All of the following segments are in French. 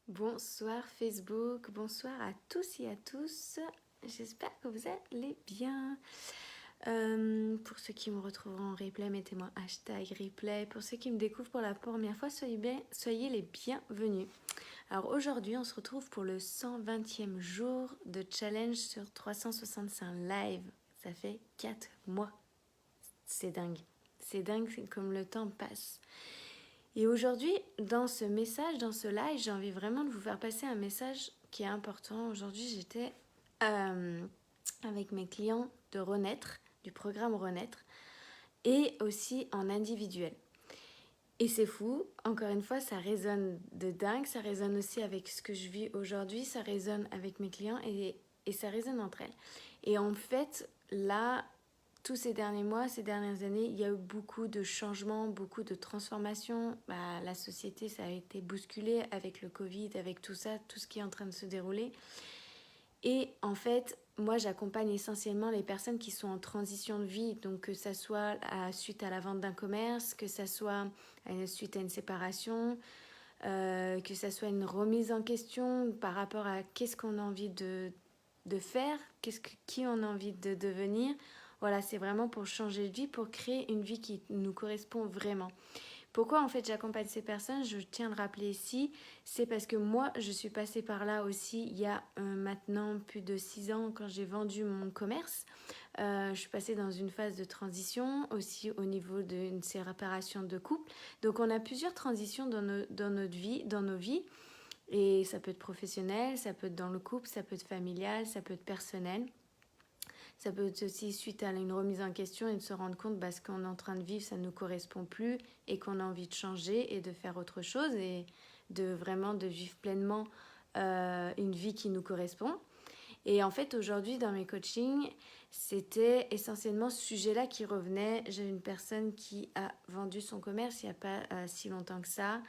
Bonsoir Facebook, bonsoir à tous et à tous. J'espère que vous allez bien. Pour ceux qui me retrouveront en replay, mettez-moi hashtag replay. Pour ceux qui me découvrent pour la première fois, soyez les bienvenus. Alors aujourd'hui, on se retrouve pour le 120e jour de challenge sur 365 live. Ça fait 4 mois. C'est dingue. C'est dingue comme le temps passe. Et aujourd'hui, dans ce message, dans ce live, j'ai envie vraiment de vous faire passer un message qui est important. Aujourd'hui, j'étais avec mes clients de Renaître, du programme Renaître, et aussi en individuel. Et c'est fou, encore une fois, ça résonne de dingue, ça résonne aussi avec ce que je vis aujourd'hui, ça résonne avec mes clients et ça résonne entre elles. Et en fait, là, tous ces derniers mois, ces dernières années, il y a eu beaucoup de changements, beaucoup de transformations. La société, ça a été bousculé avec le Covid, avec tout ça, tout ce qui est en train de se dérouler. Et en fait, moi, j'accompagne essentiellement les personnes qui sont en transition de vie. Donc, que ça soit suite à la vente d'un commerce, que ça soit suite à une séparation, que ça soit une remise en question par rapport à qu'est-ce qu'on a envie de faire, qui on a envie de devenir. Voilà, c'est vraiment pour changer de vie, pour créer une vie qui nous correspond vraiment. Pourquoi en fait j'accompagne ces personnes? Je tiens à le rappeler ici, c'est parce que moi je suis passée par là aussi il y a maintenant plus de 6 ans quand j'ai vendu mon commerce. Je suis passée dans une phase de transition aussi au niveau d'une séparation de couple. Donc on a plusieurs transitions dans notre vie, dans nos vies. Et ça peut être professionnel, ça peut être dans le couple, ça peut être familial, ça peut être personnel. Ça peut être aussi suite à une remise en question et de se rendre compte ce qu'on est en train de vivre, ça ne nous correspond plus et qu'on a envie de changer et de faire autre chose et de vivre pleinement une vie qui nous correspond. Et en fait, aujourd'hui, dans mes coachings, c'était essentiellement ce sujet-là qui revenait. J'ai une personne qui a vendu son commerce il n'y a pas si longtemps que ça.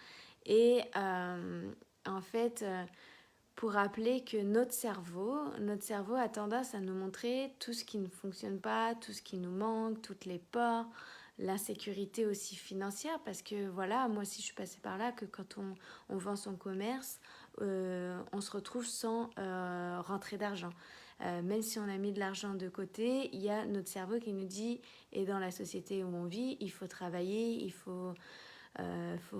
Et en fait, pour rappeler que notre cerveau a tendance à nous montrer tout ce qui ne fonctionne pas, tout ce qui nous manque, toutes les peurs, l'insécurité aussi financière, parce que voilà, moi aussi je suis passée par là, que quand on vend son commerce, on se retrouve sans rentrée d'argent. Même si on a mis de l'argent de côté, il y a notre cerveau qui nous dit, et dans la société où on vit, il faut travailler, il faut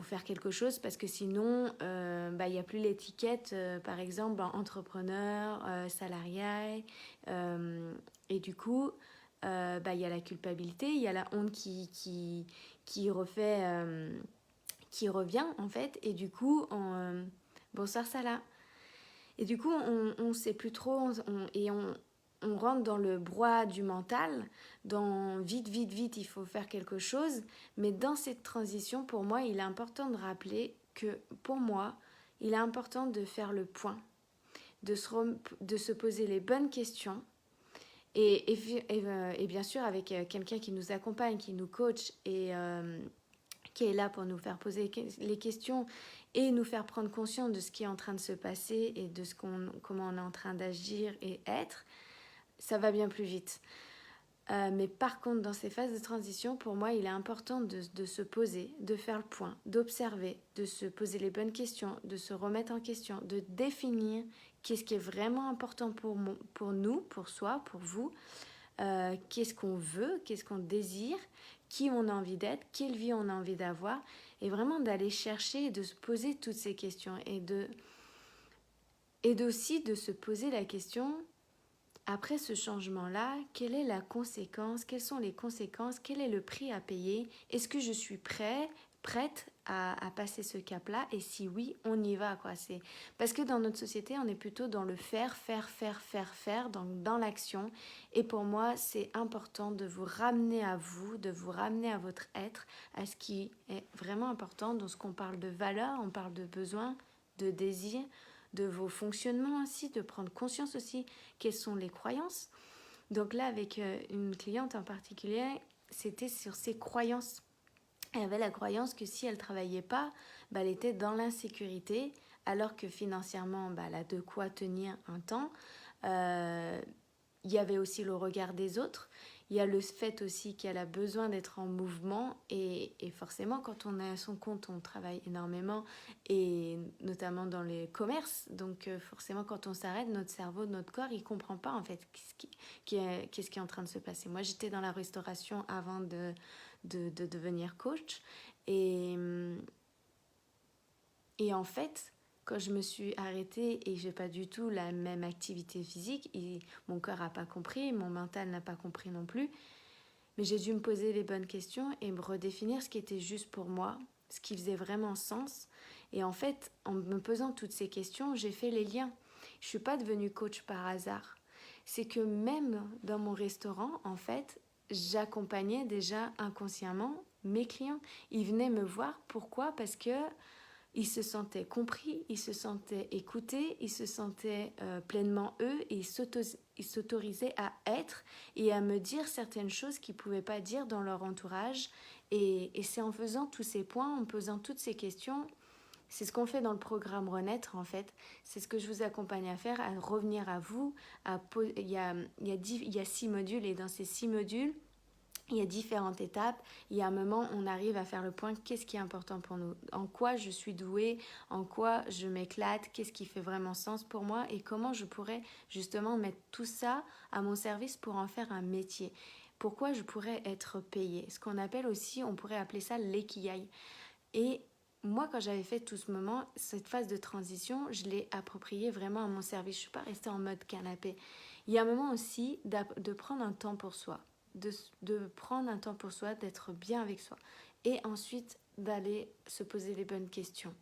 faire quelque chose parce que sinon il n'y a plus l'étiquette par exemple entrepreneur, salarié, et du coup il y a la culpabilité, il y a la honte qui revient en fait, et du coup bonsoir Salah, et du coup on sait plus trop, on rentre dans le brouhaha du mental, dans vite, il faut faire quelque chose. Mais dans cette transition, pour moi, il est important de rappeler que, pour moi, il est important de faire le point, de se poser les bonnes questions. Et bien sûr, avec quelqu'un qui nous accompagne, qui nous coach et qui est là pour nous faire poser les questions et nous faire prendre conscience de ce qui est en train de se passer et de comment on est en train d'agir et être, ça va bien plus vite. Mais par contre, dans ces phases de transition, pour moi, il est important de se poser, de faire le point, d'observer, de se poser les bonnes questions, de se remettre en question, de définir qu'est-ce qui est vraiment important pour nous, pour soi, pour vous, qu'est-ce qu'on veut, qu'est-ce qu'on désire, qui on a envie d'être, quelle vie on a envie d'avoir, et vraiment d'aller chercher et de se poser toutes ces questions et aussi de se poser la question: après ce changement-là, quelle est la conséquence? Quelles sont les conséquences? Quel est le prix à payer? Est-ce que je suis prête à passer ce cap-là? Et si oui, on y va, quoi. Parce que dans notre société, on est plutôt dans le faire, dans l'action. Et pour moi, c'est important de vous ramener à vous, de vous ramener à votre être, à ce qui est vraiment important. Dans ce qu'on parle de valeur, on parle de besoin, de désir, de vos fonctionnements aussi, de prendre conscience aussi quelles sont les croyances. Donc là, avec une cliente en particulier, c'était sur ses croyances. Elle avait la croyance que si elle ne travaillait pas, elle était dans l'insécurité, alors que financièrement, elle a de quoi tenir un temps. Il y avait aussi le regard des autres. Il y a le fait aussi qu'elle a besoin d'être en mouvement et forcément quand on est à son compte, on travaille énormément et notamment dans les commerces. Donc forcément quand on s'arrête, notre cerveau, notre corps, il ne comprend pas en fait qu'est-ce qui est en train de se passer. Moi j'étais dans la restauration avant de devenir coach et en fait, quand je me suis arrêtée et j'ai pas du tout la même activité physique, mon corps n'a pas compris, mon mental n'a pas compris non plus, mais j'ai dû me poser les bonnes questions et me redéfinir ce qui était juste pour moi, ce qui faisait vraiment sens. Et en fait, en me posant toutes ces questions, j'ai fait les liens. Je suis pas devenue coach par hasard. C'est que même dans mon restaurant, en fait, j'accompagnais déjà inconsciemment mes clients. Ils venaient me voir. Pourquoi ? Parce que ils se sentaient compris, ils se sentaient écoutés, ils se sentaient pleinement eux et ils s'autorisaient à être et à me dire certaines choses qu'ils ne pouvaient pas dire dans leur entourage. Et c'est en faisant tous ces points, en posant toutes ces questions, c'est ce qu'on fait dans le programme Renaître en fait. C'est ce que je vous accompagne à faire, à revenir à vous. Il y a 6 modules et dans ces 6 modules, il y a différentes étapes. Il y a un moment, on arrive à faire le point, qu'est-ce qui est important pour nous ? En quoi je suis douée ? En quoi je m'éclate ? Qu'est-ce qui fait vraiment sens pour moi ? Et comment je pourrais justement mettre tout ça à mon service pour en faire un métier ? Pourquoi je pourrais être payée ? Ce qu'on appelle aussi, on pourrait appeler ça l'ikigai. Et moi, quand j'avais fait tout ce moment, cette phase de transition, je l'ai appropriée vraiment à mon service. Je ne suis pas restée en mode canapé. Il y a un moment aussi de prendre un temps pour soi. De prendre un temps pour soi, d'être bien avec soi. Et ensuite, d'aller se poser les bonnes questions.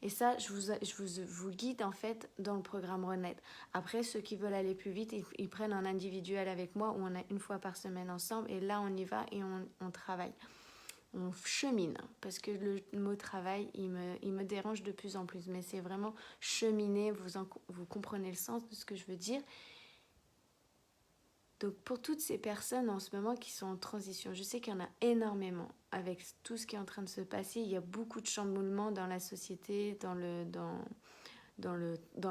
Et ça, je vous guide en fait dans le programme Renaître. Après, ceux qui veulent aller plus vite, ils prennent un individuel avec moi où on est une fois par semaine ensemble. Et là, on y va et on travaille. On chemine, parce que le mot travail, il me dérange de plus en plus. Mais c'est vraiment cheminer, vous comprenez le sens de ce que je veux dire. Donc pour toutes ces personnes en ce moment qui sont en transition, je sais qu'il y en a énormément avec tout ce qui est en train de se passer. Il y a beaucoup de chamboulements dans la société, dans le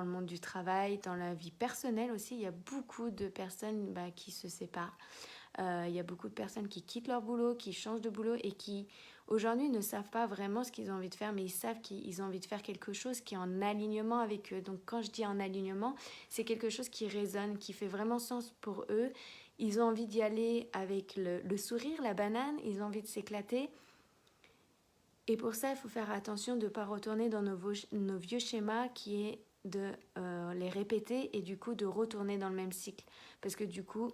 monde du travail, dans la vie personnelle aussi. Il y a beaucoup de personnes qui se séparent. Il y a beaucoup de personnes qui quittent leur boulot, qui changent de boulot et qui aujourd'hui ne savent pas vraiment ce qu'ils ont envie de faire, mais ils savent qu'ils ont envie de faire quelque chose qui est en alignement avec eux. Donc quand je dis en alignement, c'est quelque chose qui résonne, qui fait vraiment sens pour eux. Ils ont envie d'y aller avec le sourire, la banane, ils ont envie de s'éclater. Et pour ça, il faut faire attention de ne pas retourner dans nos vieux schémas qui est de les répéter et du coup de retourner dans le même cycle. Parce que du coup,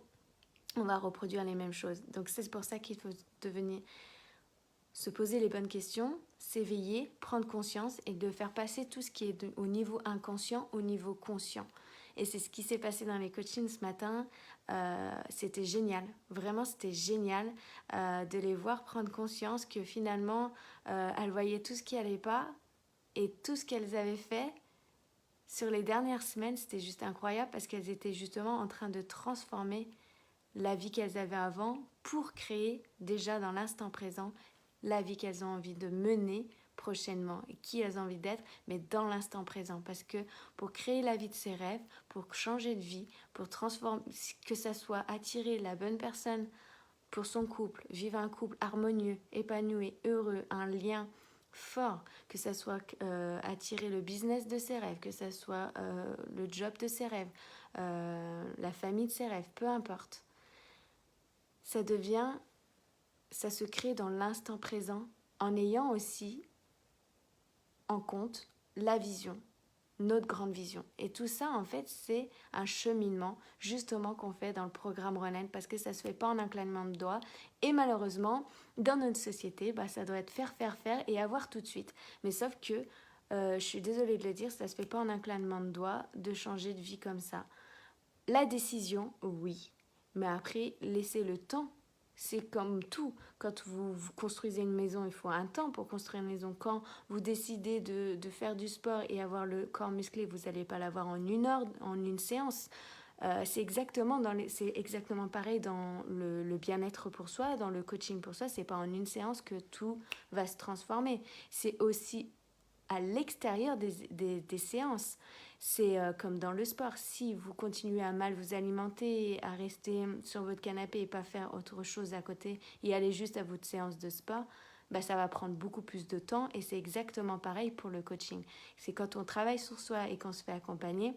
on va reproduire les mêmes choses. Donc c'est pour ça qu'il faut se poser les bonnes questions, s'éveiller, prendre conscience et de faire passer tout ce qui est au niveau inconscient au niveau conscient. Et c'est ce qui s'est passé dans les coachings ce matin. C'était génial. Vraiment, c'était génial de les voir prendre conscience que finalement, elles voyaient tout ce qui n'allait pas et tout ce qu'elles avaient fait sur les dernières semaines. C'était juste incroyable parce qu'elles étaient justement en train de transformer la vie qu'elles avaient avant pour créer déjà dans l'instant présent la vie qu'elles ont envie de mener prochainement et qui elles ont envie d'être, mais dans l'instant présent. Parce que pour créer la vie de ses rêves, pour changer de vie, pour transformer, que ça soit attirer la bonne personne pour son couple, vivre un couple harmonieux, épanoui, heureux, un lien fort, que ça soit attirer le business de ses rêves, que ça soit le job de ses rêves, la famille de ses rêves, peu importe. Ça se crée dans l'instant présent en ayant aussi en compte la vision, notre grande vision. Et tout ça, en fait, c'est un cheminement justement qu'on fait dans le programme Renaître parce que ça ne se fait pas en un claquement de doigts. Et malheureusement, dans notre société, ça doit être faire et avoir tout de suite. Mais sauf que, je suis désolée de le dire, ça ne se fait pas en un claquement de doigts de changer de vie comme ça. La décision, oui. Mais après, laissez le temps. C'est comme tout. Quand vous construisez une maison, il faut un temps pour construire une maison. Quand vous décidez de faire du sport et avoir le corps musclé, vous n'allez pas l'avoir en 1 heure, en une séance. C'est exactement pareil dans le bien-être pour soi, dans le coaching pour soi. C'est pas en une séance que tout va se transformer. C'est aussi à l'extérieur des séances. C'est comme dans le sport. Si vous continuez à mal vous alimenter, à rester sur votre canapé et pas faire autre chose à côté et aller juste à votre séance de sport, bah, ça va prendre beaucoup plus de temps. Et c'est exactement pareil pour le coaching. C'est quand on travaille sur soi et qu'on se fait accompagner,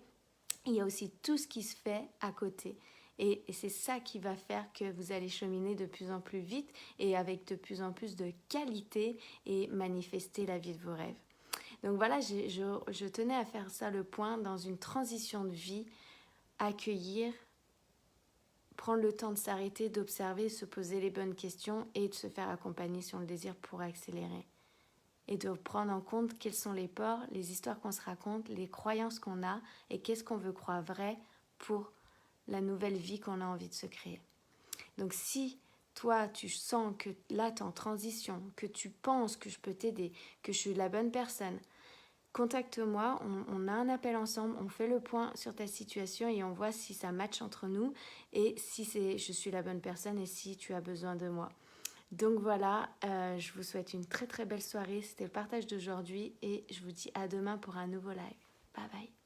il y a aussi tout ce qui se fait à côté. Et c'est ça qui va faire que vous allez cheminer de plus en plus vite et avec de plus en plus de qualité et manifester la vie de vos rêves. Donc voilà, je tenais à faire ça le point dans une transition de vie, accueillir, prendre le temps de s'arrêter, d'observer, se poser les bonnes questions et de se faire accompagner si on le désire pour accélérer. Et de prendre en compte quelles sont les peurs, les histoires qu'on se raconte, les croyances qu'on a et qu'est-ce qu'on veut croire vrai pour la nouvelle vie qu'on a envie de se créer. Donc si toi tu sens que là tu es en transition, que tu penses que je peux t'aider, que je suis la bonne personne, contacte-moi, on a un appel ensemble, on fait le point sur ta situation et on voit si ça match entre nous et si je suis la bonne personne et si tu as besoin de moi. Donc voilà, je vous souhaite une très très belle soirée, c'était le partage d'aujourd'hui et je vous dis à demain pour un nouveau live. Bye bye.